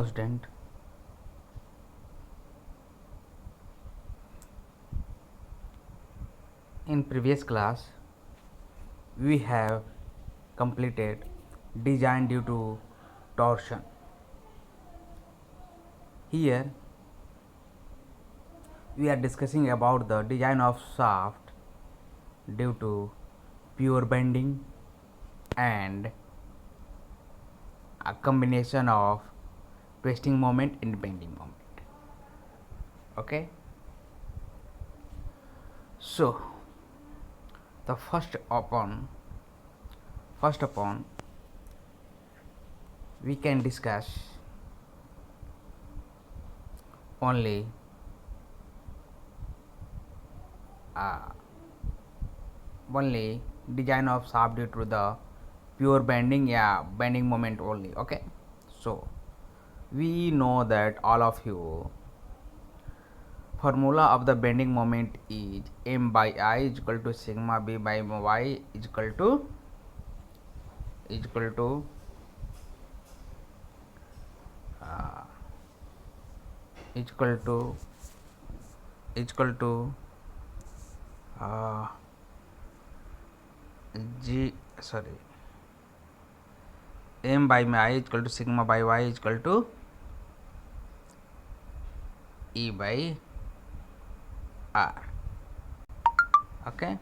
Student, in previous class we have completed design due to torsion. Here we are discussing about the design of shaft due to pure bending and a combination of twisting moment and bending moment. Okay, so the first upon we can discuss only uh, only design of shaft due to the pure bending, bending moment only. Okay, so we know that all of you formula of the bending moment is m by I is equal to sigma b by y is equal to uh, equal to equal to uh, g sorry m by I is equal to sigma by y is equal to e by r. Okay,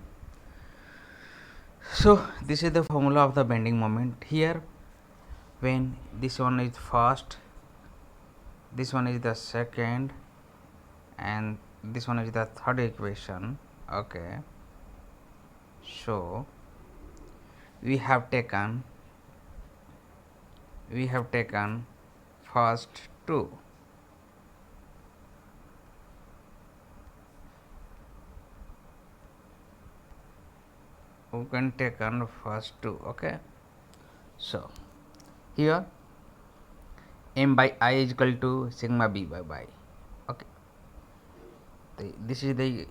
so this is the formula of the bending moment. Here when this one is first, this one is the second, and this one is the third equation. Okay, so we have taken first two. We can take on first two. Okay, so here m by I is equal to sigma b by y. Okay, this is the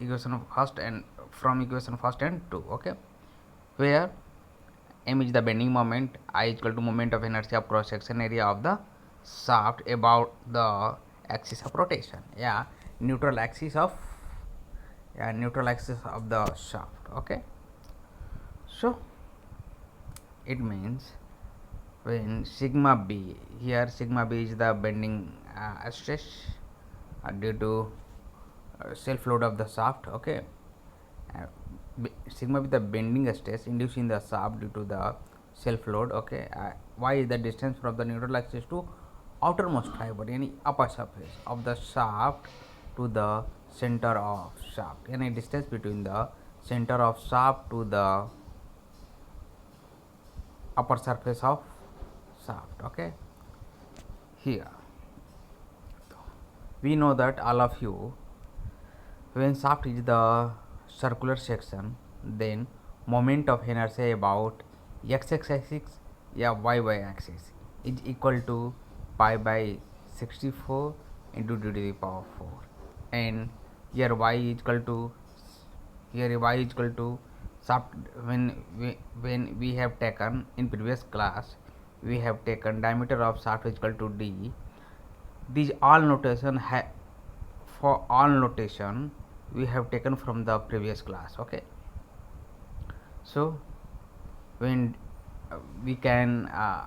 equation of first and from equation first and two. Okay, where m is the bending moment, I is equal to moment of inertia of cross section area of the shaft about the axis of rotation, neutral axis of the shaft. Okay, so it means when sigma b, here sigma b is the bending stress due to self load of the shaft. Okay, uh, sigma b the bending stress induced in the shaft due to the self load. Okay, y is the distance from the neutral axis to outermost fiber, any upper surface of the shaft to the center of shaft, any distance between the center of shaft to the upper surface of shaft. Okay, here we know that all of you, when shaft is the circular section, then moment of inertia about x axis y axis is equal to pi by 64 into 2 to the power 4, and here y is equal to shaft. When we have taken in previous class, we have taken diameter of shaft is equal to d. These all notation for all notation we have taken from the previous class. Okay, so when we can uh,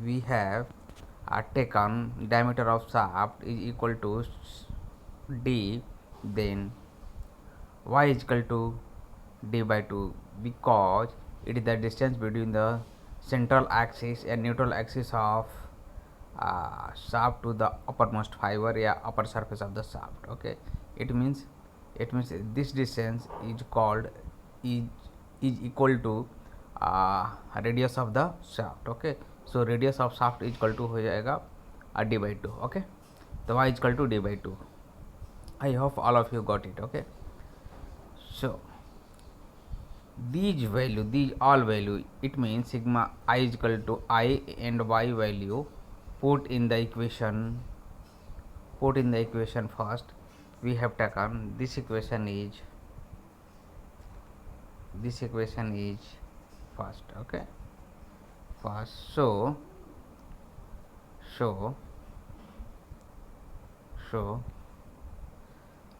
we have taken diameter of shaft is equal to d, then y is equal to d by 2, because it is the distance between the central axis and neutral axis of shaft to the uppermost fiber, upper surface of the shaft. Okay, it means this distance is called is equal to radius of the shaft. Okay, so radius of shaft is equal to हो जाएगा d by 2. Okay, तो y is equal to d by 2. I hope all of you got it. Okay, so these all value, it means sigma I is equal to I and y value put in the equation first. We have taken this equation is first. Okay, first. So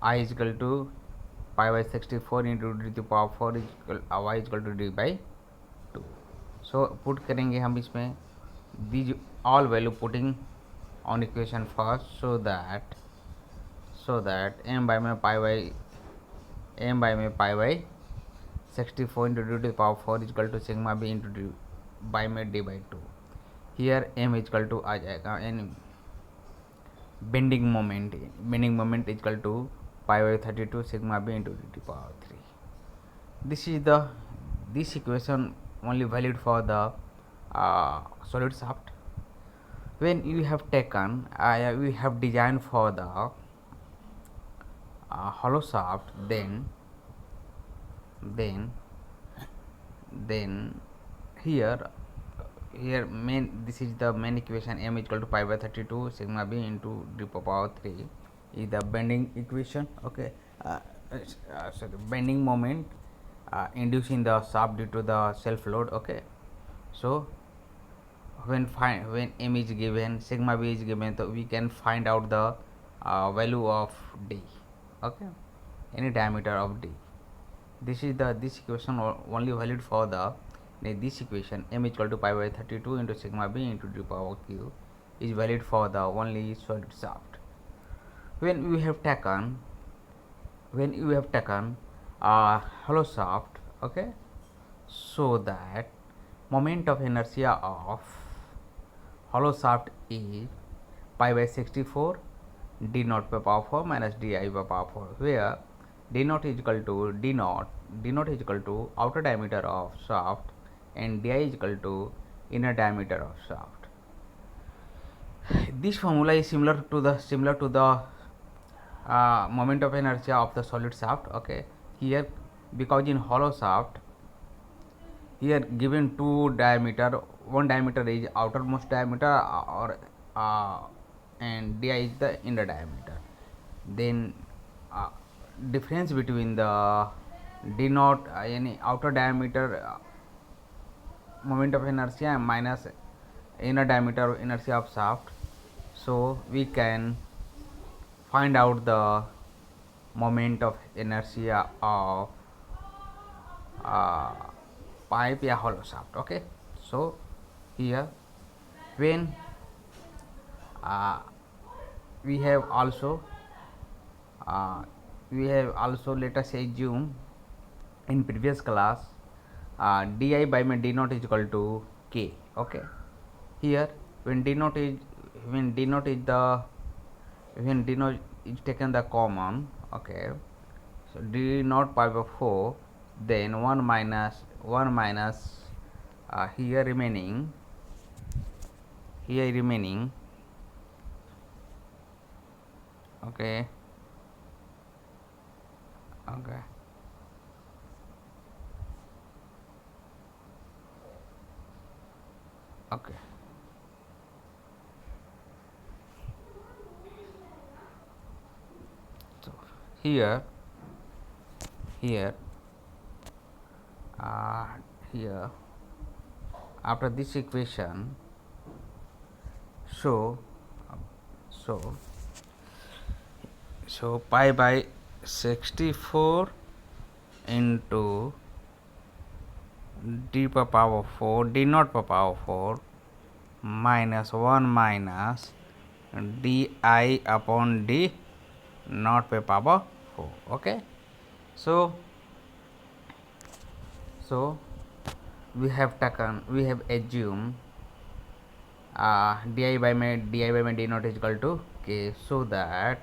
I is equal to pi by 64 into d to the power 4 is equal y is equal to d by 2. So put करेंगे हम इसमें these all value putting on equation first, so that m by pi by 64 into d to the power 4 is equal to sigma b into d by में d by 2. Here m is equal to आ जाएगा n bending moment is equal to pi by 32 sigma b into d to the power 3. This equation only valid for the solid shaft. When you have taken we have designed for the hollow shaft, then here main, this is the main equation, m is equal to pi by 32 sigma b into d to the power 3 is the bending equation. Okay, so the bending moment inducing the shaft due to the self load. Okay, so when m is given, sigma b is given, so we can find out the value of d. Okay, any diameter of d. This equation only valid for this equation, m is equal to pi by 32 into sigma b into d power q is valid for the only solid shaft. When you have taken a hollow shaft, okay, so that moment of inertia of hollow shaft is pi by 64 d naught by power 4 minus di by power 4, where d naught is equal to d naught is equal to outer diameter of shaft and di is equal to inner diameter of shaft. This formula is similar to the moment of inertia of the solid shaft. Okay, here because in hollow shaft here given two diameter, one diameter is outermost diameter or and di is the inner diameter, then difference between the d naught any outer diameter moment of inertia minus inner diameter inertia of shaft, so we can find out the moment of inertia of pipe या hollow shaft. Okay, so here when we have also let us assume in previous class di by d naught is equal to k. Okay, here when d naught is taken the common, okay, so d naught pi by 4, then 1 minus here remaining okay so here after this equation, so pi by 64 into d per power 4 d naught per power 4 minus 1 minus di upon d naught per power 4. Okay, so we have assumed di by my d naught is equal to k, so that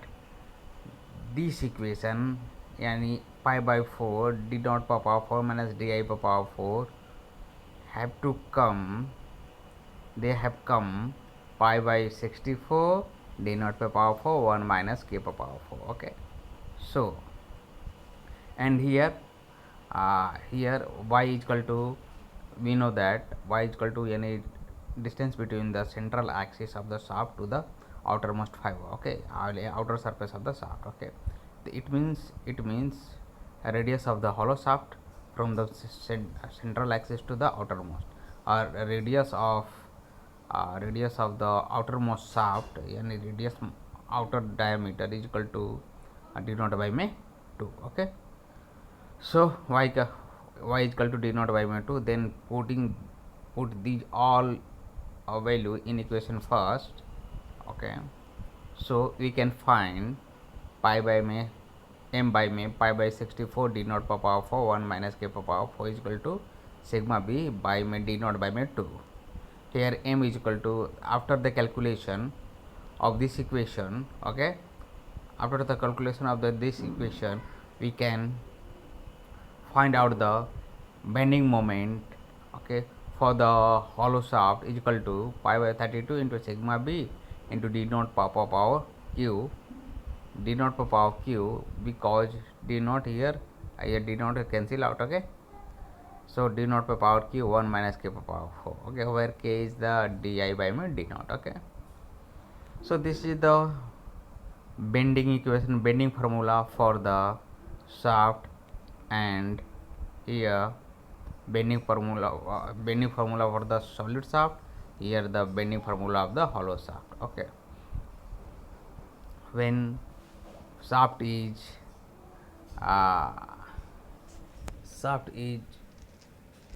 this equation yani pi by 4 d naught per power 4 minus di per power 4 they have come pi by 64 d naught per power 4 1 minus k per power 4. Okay, so and here y is equal to, we know that y is equal to any distance between the central axis of the shaft to the outermost fiber. Okay, outer surface of the shaft. Okay, it means a radius of the hollow shaft from the central axis to the outermost, or radius of the outermost shaft, yani radius outer diameter is equal to d naught by may 2. Okay, so y is equal to d naught by may 2. Then put these all value in equation first. Okay, so we can find pi by may m by may pi by 64 d naught per power 4 1 minus k per power 4 is equal to sigma b by may d naught by may 2. Here m is equal to, after the calculation of this equation, okay, after the calculation of this equation, we can find out the bending moment, okay, for the hollow shaft is equal to pi by 32 into sigma b into d naught per power q, d naught per power q, because d naught here d naught cancel out. Okay, so d naught per power q 1 minus k per power 4. Okay, where k is the di by my d naught. Okay, so this is the bending equation, bending formula for the shaft, and here bending formula for the solid shaft, here the bending formula of the hollow shaft. Okay, when shaft is uh,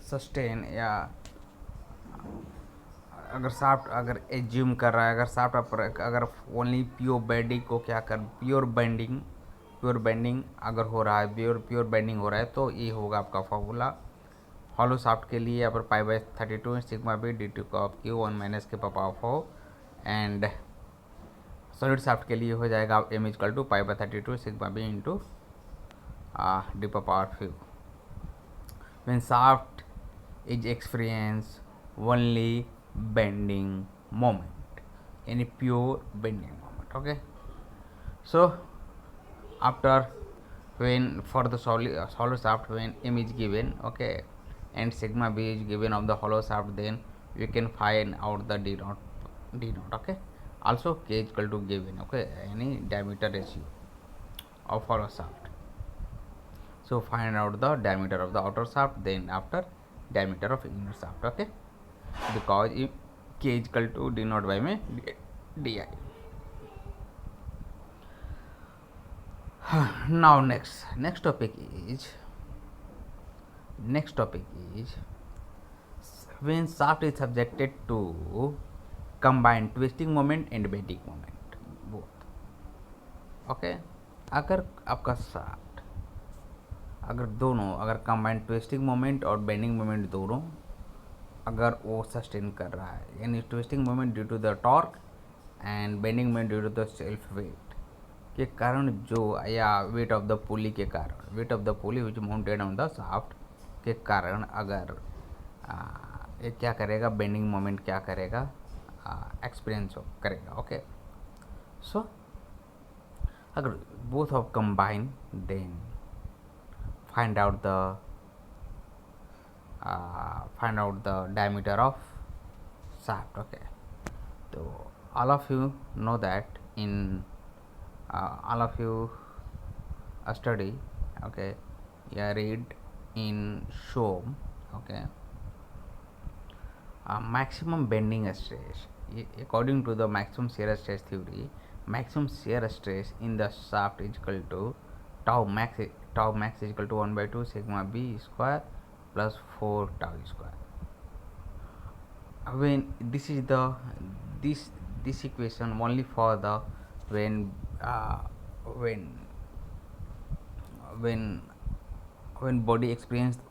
sustain, या अगर shaft अगर assume कर रहा है, अगर shaft अगर only pure bending अगर हो रहा है, प्योर बेंडिंग हो रहा है, तो ये होगा आपका फॉर्मूला हॉलो शाफ्ट के लिए। यहाँ पर pi by 32 sigma B D to कॉप क्यू 1 minus k power 4, and solid shaft के लिए हो जाएगा M is equal to pi by 32 sigma B into D power 5। when shaft is experience only bending moment, any pure bending moment. Okay, so after when for the solid shaft, when m is given, okay, and sigma b is given of the hollow shaft, then we can find out the d naught. Okay, also k is equal to given, okay, any diameter ratio of hollow shaft. So find out the diameter of the outer shaft, then after diameter of inner shaft. Okay, because if k is equal to d naught by may di. Now next topic is when shaft is subjected to combined twisting moment and bending moment both. Okay, अगर आपका shaft अगर combined twisting moment और bending moment दोनों अगर वो sustain कर रहा है, यानी twisting moment due to the torque and bending moment due to the self weight के कारण, जो या वेट ऑफ द पुली के कारण, weight of the pulley which mounted on the shaft के कारण, अगर ये क्या करेगा, बेंडिंग मोमेंट क्या करेगा, एक्सपीरियंस करेगा. ओके, सो अगर both of combine, then find out the diameter of shaft. Okay, so all of you know that in all of you study, okay, yeah, read in SHOM, okay, maximum bending stress according to the maximum shear stress theory. Maximum shear stress in the shaft is equal to tau max is equal to 1 by 2 sigma b square plus 4 tau square. When this is the this equation only for the when body experienced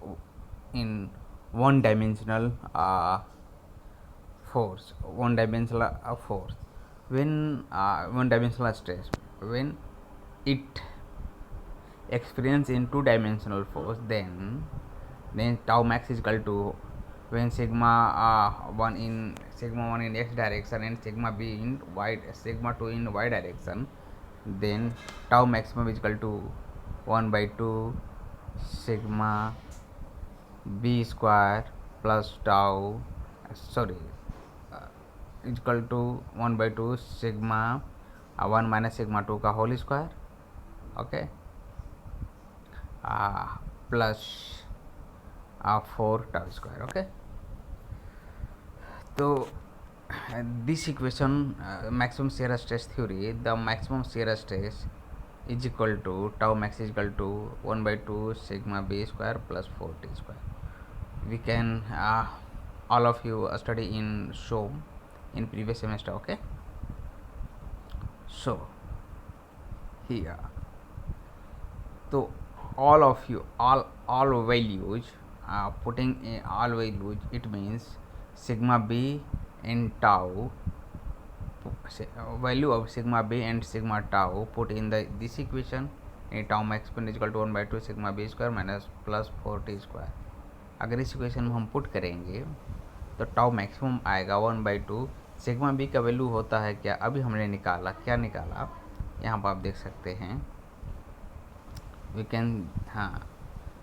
in one dimensional force, one dimensional force, when one dimensional stress, when it experience in two dimensional force, then tau max is equal to when sigma 1 in x direction and sigma b in y, sigma 2 in y direction, then tau maximum is equal to 1 by 2 sigma b square plus tau is equal to 1 by 2 sigma 1 minus sigma 2 का whole square. Okay, plus 4 tau square. Okay, So this equation, maximum shear stress theory, the maximum shear stress is equal to tau max is equal to 1 by 2 sigma b square plus 4t square. We can all of you study in SHOM in previous semester. Okay, so here, so all of you, all values, putting in all values, it means sigma b and tau, value of sigma b and sigma tau put in this equation. tau max is equal to 1 by 2 sigma b square minus plus 4t square. अगर इस equation में हम put करेंगे तो tau maximum आएगा 1 by 2 sigma B का value होता है क्या, अभी हमने निकाला, क्या निकाला यहाँ पर आप देख सकते हैं. वी कैन, हाँ,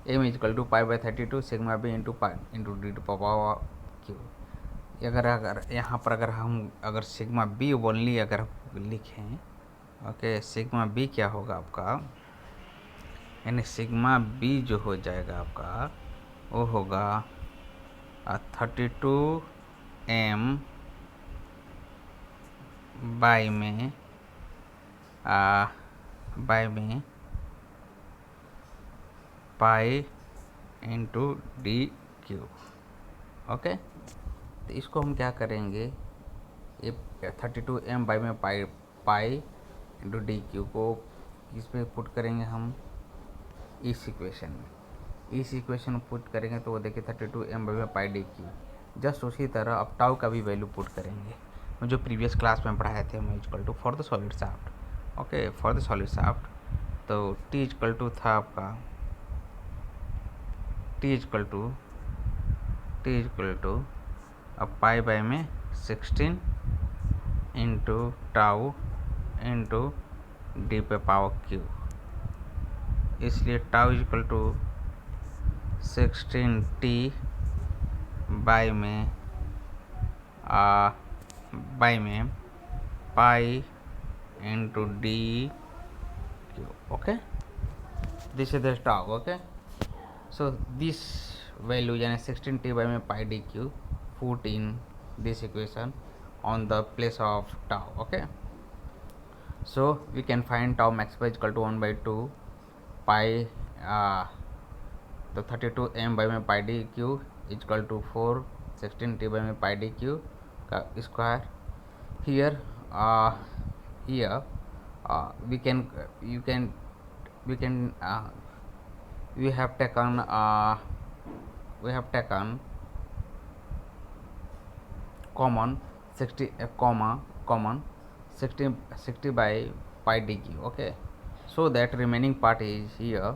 M is equal to pi by 32 sigma B into pi into d to power cube. अगर यहाँ पर अगर सिग्मा बी ओनली अगर लिखें, ओके, सिग्मा बी क्या होगा आपका, यानी सिग्मा बी जो हो जाएगा आपका वो होगा 32 एम बाई में pi into D cube. Okay, तो इसको हम क्या करेंगे, ये 32 एम बाई में पाई इंटू डी क्यू को इसमें पुट करेंगे हम इस इक्वेशन में. इस इक्वेशन में पुट करेंगे तो वो देखिए 32 एम बाई में पाई डी क्यू. जस्ट उसी तरह अब टाउ का भी वैल्यू पुट करेंगे जो प्रीवियस क्लास में पढ़ाए थे हम, equal to for the solid shaft. Okay, for the solid shaft तो टी इक्वल टू था आपका, टी इक्वल टू अब पाई बाई में 16 इंटू टाउ इंटू डी पे पावर क्यू. इसलिए tau equal to 16t by में pi into D cube. Okay, this is the tau. Okay, so this value यानी 16t by में pi D cube put in this equation on the place of tau. Okay, so we can find tau max is equal to 1 by 2 pi तो 32 m by में pi D cube equal to 4 16t by में pi D cube का square. Here we have taken common 60 by pi dq. Okay, so that remaining part is here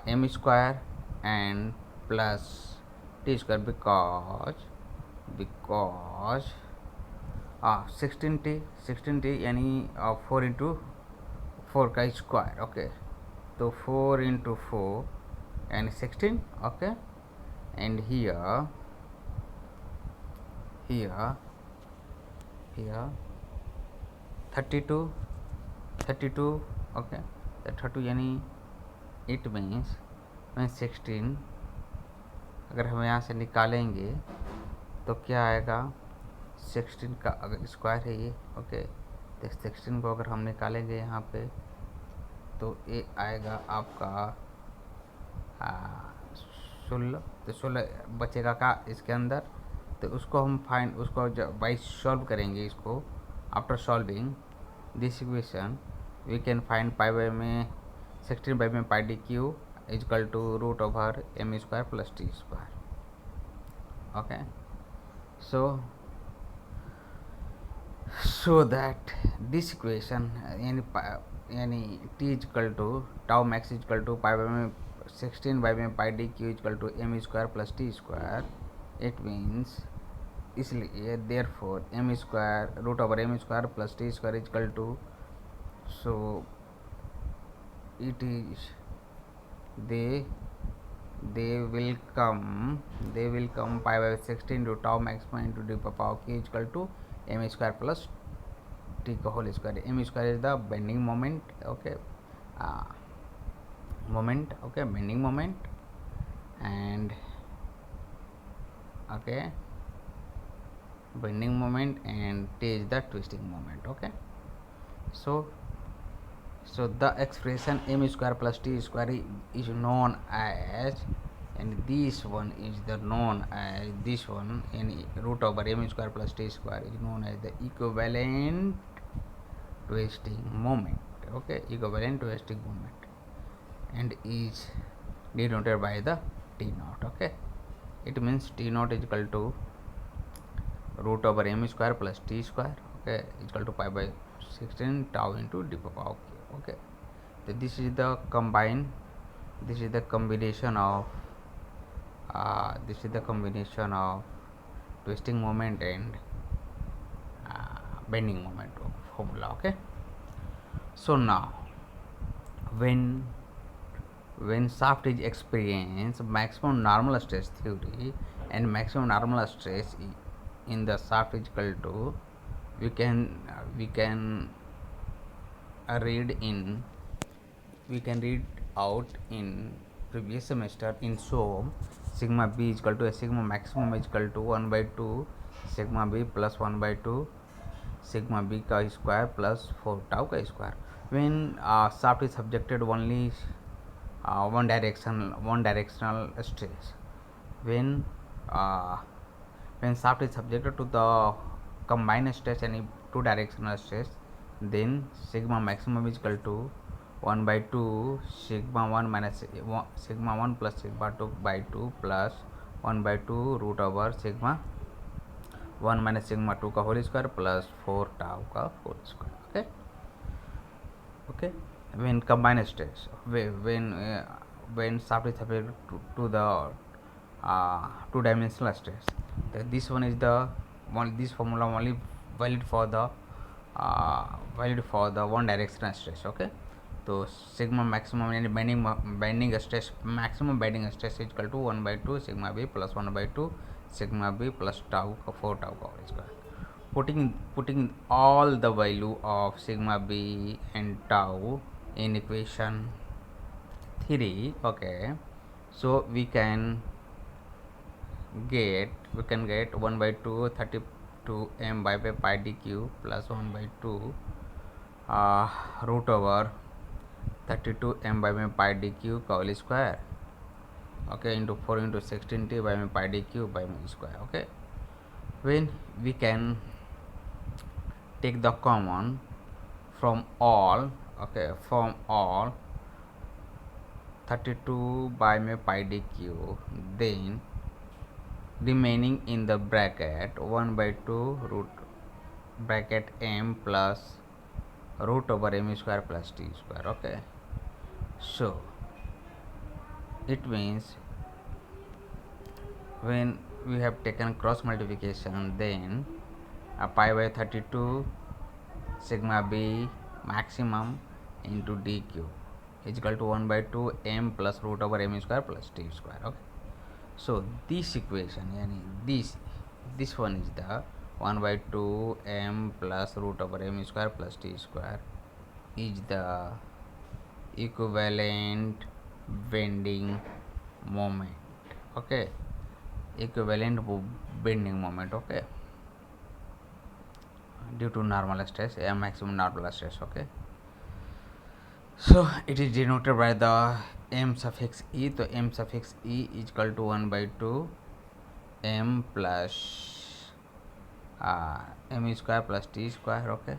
m square and plus t square because 16t यानी 4 into 4 का square. Okay, तो 4 into 4 यानी 16. Okay, and here 32. Okay, 32 यानी it means 16 अगर हम यहाँ से निकालेंगे तो क्या आएगा, 16 का अगर स्क्वायर है ये. ओके, तो 16 को अगर हम निकालेंगे यहाँ पे तो ये आएगा आपका 16. तो 16 बचेगा का इसके अंदर, तो उसको हम उसको बाई सॉल्व करेंगे. इसको after solving this equation we can find pi by में 16 बाई में pi D cube equal to root over M square plus T square. Okay, so that this equation यानी t equal to tau max equal to pi by में 16 by में pi D cube equal to M square plus T square. It means इसलिए therefore M square root over M square plus T square equal to, so it is they will come pi by 16 to tau maximum into d power k equal to m square plus t का whole square. m square is the bending moment. Okay, bending moment, and okay, bending moment and T is the twisting moment. Okay, so the expression m square plus t square is known as, and this one is the known as, this one in root over m square plus t square is known as the equivalent twisting moment. Okay, equivalent twisting moment, and is denoted by the t naught. Okay, it means t naught is equal to root over m square plus t square. Okay, is equal to pi by 16 tau into d power q. Okay, so this is the combine, this is the combination of twisting moment and bending moment formula. Okay, so now when shaft is experience maximum normal stress theory, and maximum normal stress in the shaft is equal to, we can read in, we can read out in previous semester in SOM, sigma b is equal to a sigma maximum is equal to 1 by 2 sigma b plus 1 by 2 sigma b ka square plus 4 tau ka square. When shaft is subjected only one directional stress, when shaft is subjected to the combined stress and two directional stress, then sigma maximum is equal to 1 by 2 sigma 1 minus sigma 1 plus sigma 2 by 2 plus 1 by 2 root over sigma 1 minus sigma 2 का whole square plus 4 tau का whole square. Okay, okay, when combined stress, when shaft is subject to the two dimensional stress, this one is the one, this formula only valid for the one directional stress. Okay, so sigma maximum and bending stress, maximum bending stress is equal to 1 by 2 sigma b plus 1 by 2 sigma b plus tau 4 tau का whole square. Putting all the value of sigma b and tau in equation 3. Okay, so we can get 1 by 2 32 m by pi dq plus 1 by 2 root over 32 m by pi dq का whole square. Okay, into 4 into 16 t by pi dq by square. Okay, when we can take the common from all, okay, from all 32 by pi dq, then remaining in the bracket 1 by 2 root bracket m plus root over m square plus t square. Okay, so it means when we have taken cross multiplication, then pi by 32 sigma b maximum into dq is equal to 1 by 2 m plus root over m square plus t square. Okay, so this equation, yani this one is the 1 by 2 m plus root over m square plus t square is the equivalent bending moment. Okay, equivalent bending moment. Okay, due to normal stress, maximum normal stress. Okay, so it is denoted by the m suffix e. So m suffix e is equal to 1 by 2 m plus m square plus t square. Okay,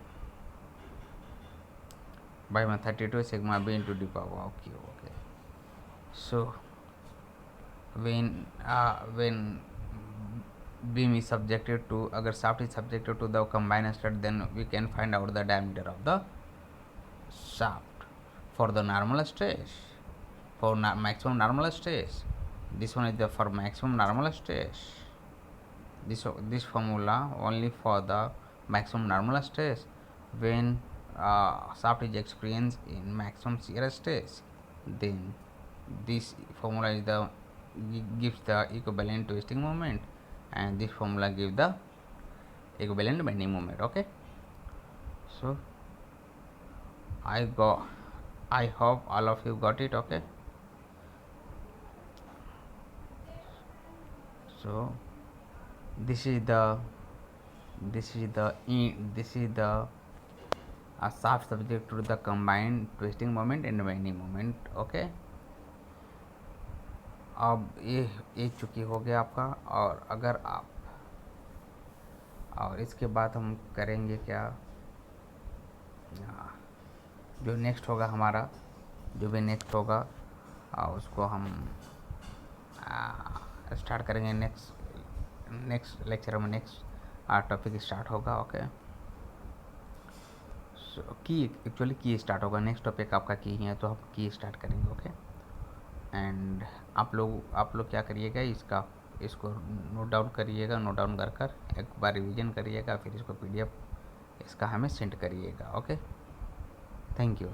by 32 sigma b into d power of q. Okay, so when beam is subjected to, agar shaft is subjected to the combined stress, then we can find out the diameter of the shaft for the normal stress, for maximum normal stress. This one is the for maximum normal stress. This formula only for the maximum normal stress. When shaft is experienced in maximum shear stress, then this formula is the gives the equivalent twisting moment, and this formula gives the equivalent bending moment. Okay, so I hope all of you got it. Okay, so this is the this is the a shaft subject to the combined twisting moment and bending moment. Okay, अब ये चुकी हो गया आपका। और अगर आप, और इसके बाद हम करेंगे क्या, जो नेक्स्ट होगा हमारा, जो भी नेक्स्ट होगा उसको हम स्टार्ट करेंगे नेक्स्ट लेक्चर में। नेक्स्ट टॉपिक स्टार्ट होगा। ओके, की एक्चुअली की स्टार्ट होगा। नेक्स्ट टॉपिक आपका की है तो हम की स्टार्ट करेंगे। ओके, एंड आप लोग क्या करिएगा, इसको नोट डाउन करिएगा। नोट डाउन कर एक बार रिवीजन करिएगा, फिर इसको PDF इसका हमें सेंड करिएगा। Okay, thank you.